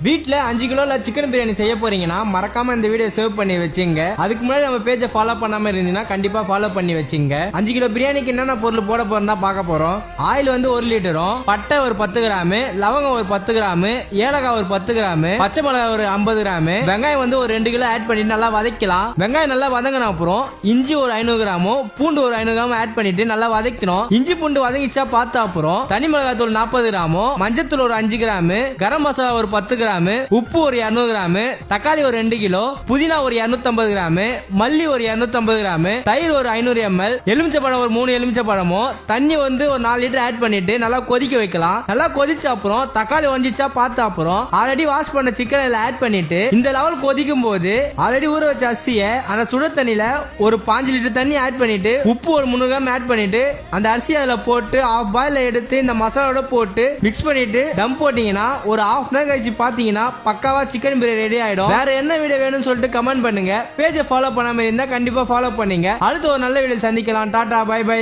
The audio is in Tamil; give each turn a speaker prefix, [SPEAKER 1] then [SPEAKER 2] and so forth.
[SPEAKER 1] வீட்ல 5 கிலோல சிக்கன் பிரியாணி செய்ய போறீங்கன்னா மறக்காம இந்த வீடியோ சேவ் பண்ணி வச்சுங்க. அதுக்கு முன்னாடி நம்ம பேஜை ஃபாலோ பண்ணாம இருந்தீங்கன்னா கண்டிப்பா ஃபாலோ பண்ணி வச்சுங்க. 5 கிலோ பிரியாணிக்கு என்னென்ன பொருள் போட போறதா பார்க்க போறோம். ஆயில் வந்து 1 லிட்டரும், பட்டை ஒரு 10 கிராம், லவங்கம் ஒரு 10 கிராம், ஏலக்காய் ஒரு 10 கிராம், பச்சை மிளகாய் ஒரு 50 கிராம், வெங்காயம் வந்து ஒரு 2 கிலோ ஆட் பண்ணி நல்லா வதக்கலாம். வெங்காயம் நல்லா வதங்கின அப்புறம் இஞ்சி ஒரு 500 கிராமும், பூண்டு ஒரு 500 கிராம் ஆட் பண்ணிட்டு நல்லா வதக்கணும். இஞ்சி பூண்டு வதங்கிச்சா பார்த்த அப்புறம் தனி மிளகாய் தூள் 40 கிராமும், மஞ்சத்தூள் ஒரு 5 கிராம், கரம் மசாலா ஒரு 10 கிராம், உப்பு ஒரு 200 கிராம், தக்காளி ஒரு 2 கிலோ, புதினா ஒரு 250 கிராம், மல்லி ஒரு 250 கிராம், தயிர் ஒரு 500 ml, எலுமிச்சை பழம் ஒரு 3 எலுமிச்சை பழமும், தண்ணி வந்து ஒரு 4 லிட்டர் ஆட் பண்ணிட்டு நல்லா கொதிக்க வைக்கலாம். நல்லா கொதிச்ச அப்புறம் தக்காளி வஞ்சிச்சா பார்த்த அப்புறம் ஆல்ரெடி வாஷ் பண்ண சிக்கன் இதுல ஆட் பண்ணிட்டு இந்த லெவல் கொதிக்கும் போது ஆல்ரெடி ஊற வச்ச அரிசியை அந்த சுட தண்ணியில ஒரு 5 லிட்டர் தண்ணி ஆட் பண்ணிட்டு உப்பு ஒரு 300 கிராம் ஆட் பண்ணிட்டு அந்த அரிசி அதுல போட்டு ஆஃப் பாயில் எடுத்து இந்த மசாலாவோட போட்டு மிக்ஸ் பண்ணிட்டு தம் போட்டீங்கன்னா ஒரு half அன் ஹவர் கழிச்சு பாத்தீங்கன்னா பக்காவா சிக்கன் பிரியாணி ரெடி ஆயிடும். வேற என்ன வீடியோ வேணும்னு சொல்லிட்டு கமெண்ட் பண்ணுங்க. பேஜை ஃபாலோ பண்ணாம இருந்தா கண்டிப்பா ஃபாலோ பண்ணுங்க. அடுத்து ஒரு நல்ல வீடியோ சந்திக்கலாம். Tata, bye by.